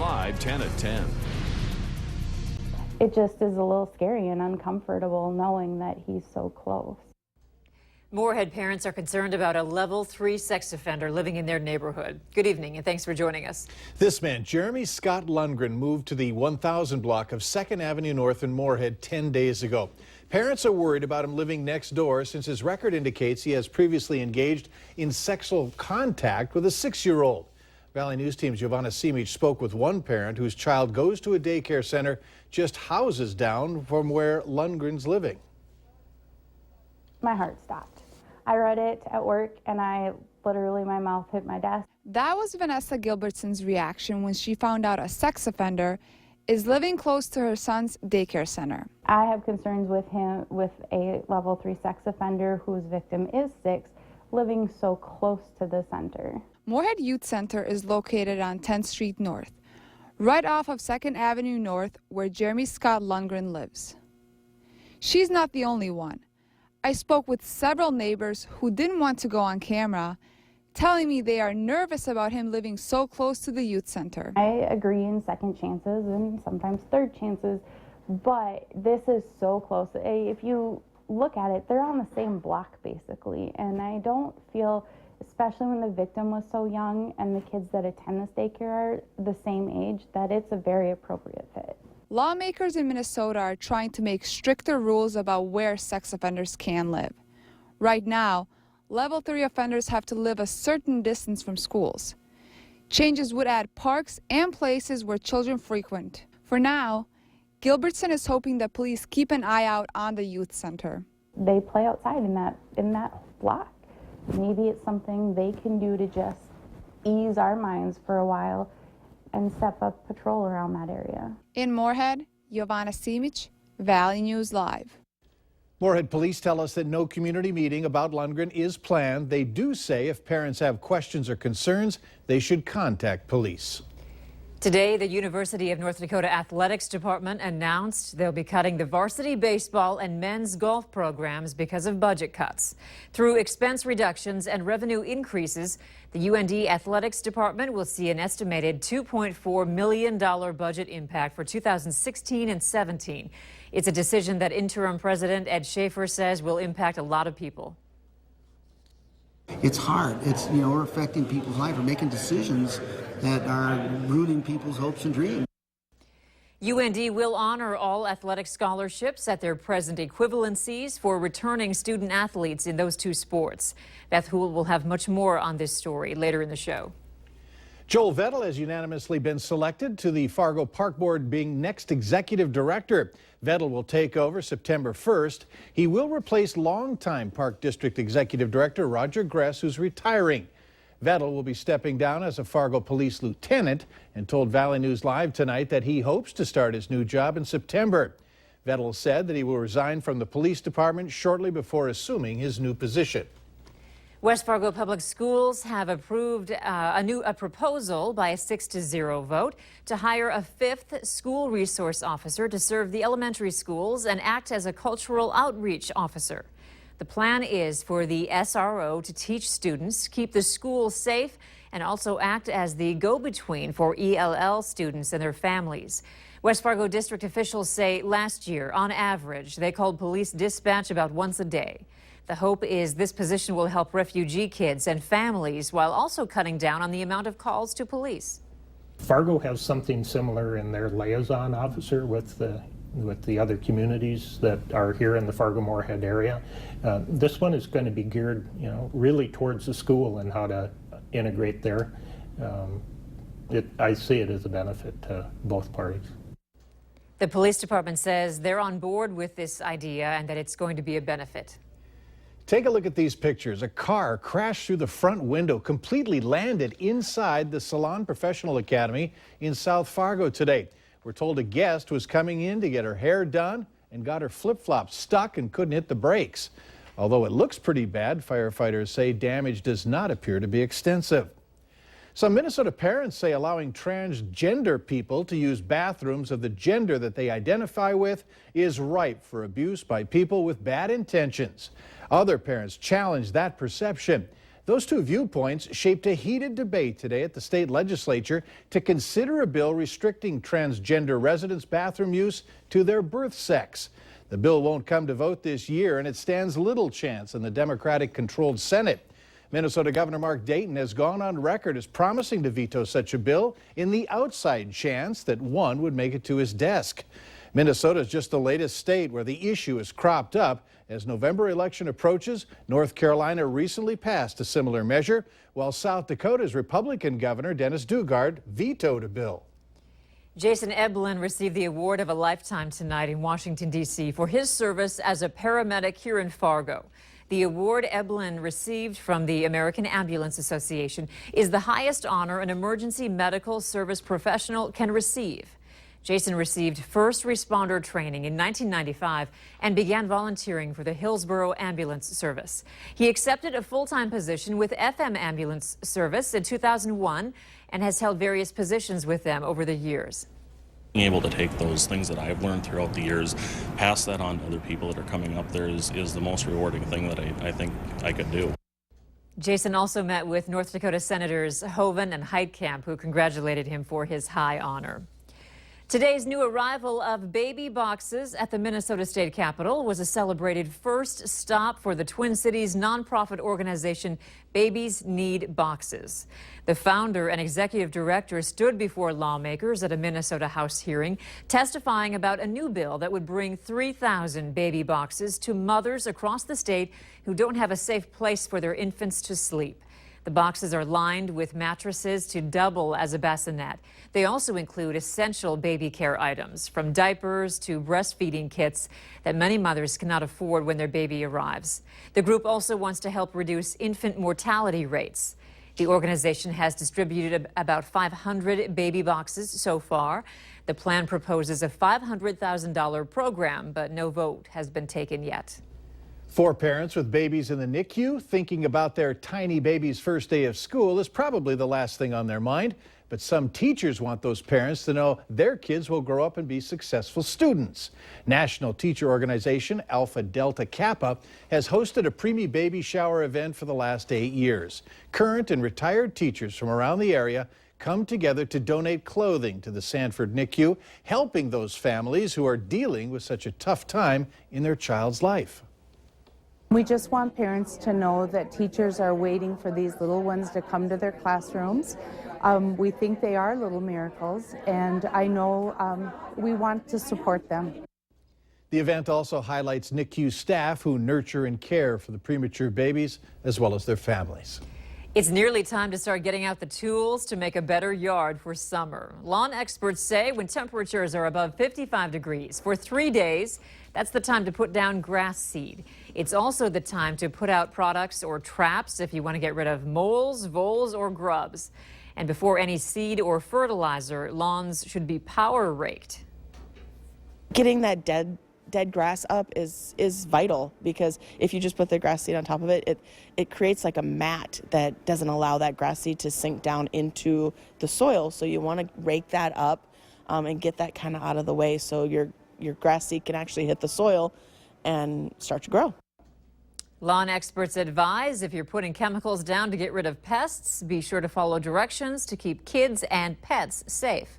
Live 10 at 10. It just is a little scary and uncomfortable knowing that he's so close. Moorhead parents are concerned about a level 3 sex offender living in their neighborhood. Good evening and thanks for joining us. This man, Jeremy Scott Lundgren, moved to the 1000 block of 2nd Avenue North in Moorhead 10 days ago. Parents are worried about him living next door since his record indicates he has previously engaged in sexual contact with a 6-year-old. Valley News Team's Giovanna Simic spoke with one parent whose child goes to a daycare center just houses down from where Lundgren's living. My heart stopped. I read it at work and my mouth hit my desk. That was Vanessa Gilbertson's reaction when she found out a sex offender is living close to her son's daycare center. I have concerns with a level 3 sex offender whose victim is 6 living so close to the center. Moorhead Youth Center is located on 10th Street North, right off of 2nd Avenue North, where Jeremy Scott Lundgren lives. She's not the only one. I spoke with several neighbors who didn't want to go on camera, telling me they are nervous about him living so close to the youth center. I agree in second chances and sometimes third chances, but this is so close. If you look at it, they're on the same block basically, and I don't feel, especially when the victim was so young and the kids that attend this daycare are the same age, that it's a very appropriate fit. Lawmakers in Minnesota are trying to make stricter rules about where sex offenders can live. Right now, level 3 offenders have to live a certain distance from schools. Changes would add parks and places where children frequent. For now, Gilbertson is hoping that police keep an eye out on the youth center. They play outside in that block. Maybe it's something they can do to just ease our minds for a while and step up patrol around that area. In Moorhead, Giovanna Simic, Valley News Live. Moorhead police tell us that no community meeting about Lundgren is planned. They do say if parents have questions or concerns, they should contact police. Today, the University of North Dakota Athletics Department announced they'll be cutting the varsity baseball and men's golf programs because of budget cuts. Through expense reductions and revenue increases, the UND Athletics Department will see an estimated $2.4 million budget impact for 2016 and 17. It's a decision that interim president Ed Schaefer says will impact a lot of people. It's hard. It's, we're affecting people's life. We're making decisions that are rooting people's hopes and dreams. UND will honor all athletic scholarships at their present equivalencies for returning student athletes in those two sports. Beth Houle will have much more on this story later in the show. Joel Vettel has unanimously been selected to the Fargo Park Board, being next executive director. Vettel will take over September 1st. He will replace longtime Park District Executive Director Roger Gress, who's retiring. Vettel will be stepping down as a Fargo Police Lieutenant and told Valley News Live tonight that he hopes to start his new job in September. Vettel said that he will resign from the police department shortly before assuming his new position. West Fargo Public Schools have approved a proposal by a 6-0 vote to hire a 5th school resource officer to serve the elementary schools and act as a cultural outreach officer. The plan is for the SRO to teach students, keep the school safe, and also act as the go-between for ELL students and their families. West Fargo district officials say last year, on average, they called police dispatch about once a day. The hope is this position will help refugee kids and families while also cutting down on the amount of calls to police. Fargo has something similar in their liaison officer with the other communities that are here in the Fargo-Moorhead area. This one is going to be geared, really towards the school and how to integrate there. I see it as a benefit to both parties. The police department says they're on board with this idea and that it's going to be a benefit. Take a look at these pictures. A car crashed through the front window, completely landed inside the Salon Professional Academy in South Fargo today. We're told a guest was coming in to get her hair done and got her flip-flops stuck and couldn't hit the brakes. Although it looks pretty bad, firefighters say damage does not appear to be extensive. Some Minnesota parents say allowing transgender people to use bathrooms of the gender that they identify with is ripe for abuse by people with bad intentions. Other parents challenge that perception. Those two viewpoints shaped a heated debate today at the state legislature to consider a bill restricting transgender residents' bathroom use to their birth sex. The bill won't come to vote this year, and it stands little chance in the Democratic-controlled Senate. Minnesota Governor Mark Dayton has gone on record as promising to veto such a bill in the outside chance that one would make it to his desk. Minnesota is just the latest state where the issue has cropped up. As November election approaches, North Carolina recently passed a similar measure, while South Dakota's Republican Governor Dennis Dugard vetoed a bill. Jason Eblen received the award of a lifetime tonight in Washington, D.C. for his service as a paramedic here in Fargo. The award Eblen received from the American Ambulance Association is the highest honor an emergency medical service professional can receive. Jason received first responder training in 1995 and began volunteering for the Hillsborough Ambulance Service. He accepted a full-time position with FM Ambulance Service in 2001 and has held various positions with them over the years. Being able to take those things that I've learned throughout the years, pass that on to other people that are coming up there is the most rewarding thing that I think I could do. Jason also met with North Dakota Senators Hoeven and Heitkamp, who congratulated him for his high honor. Today's new arrival of baby boxes at the Minnesota State Capitol was a celebrated first stop for the Twin Cities nonprofit organization Babies Need Boxes. The founder and executive director stood before lawmakers at a Minnesota House hearing, testifying about a new bill that would bring 3,000 baby boxes to mothers across the state who don't have a safe place for their infants to sleep. The boxes are lined with mattresses to double as a bassinet. They also include essential baby care items, from diapers to breastfeeding kits that many mothers cannot afford when their baby arrives. The group also wants to help reduce infant mortality rates. The organization has distributed about 500 baby boxes so far. The plan proposes a $500,000 program, but no vote has been taken yet. For parents with babies in the NICU, thinking about their tiny baby's first day of school is probably the last thing on their mind. But some teachers want those parents to know their kids will grow up and be successful students. National teacher organization Alpha Delta Kappa has hosted a preemie baby shower event for the last 8 years. Current and retired teachers from around the area come together to donate clothing to the Sanford NICU, helping those families who are dealing with such a tough time in their child's life. We just want parents to know that teachers are waiting for these little ones to come to their classrooms. We think they are little miracles, and I know we want to support them. The event also highlights NICU staff who nurture and care for the premature babies as well as their families. It's nearly time to start getting out the tools to make a better yard for summer. Lawn experts say when temperatures are above 55 degrees for 3 days, that's the time to put down grass seed. It's also the time to put out products or traps if you want to get rid of moles, voles, or grubs. And before any seed or fertilizer, lawns should be power raked. Getting that dead grass up is vital, because if you just put the grass seed on top of it, it creates like a mat that doesn't allow that grass seed to sink down into the soil. So you want to rake that up and get that kind of out of the way so your grass seed can actually hit the soil and start to grow. Lawn experts advise if you're putting chemicals down to get rid of pests, be sure to follow directions to keep kids and pets safe.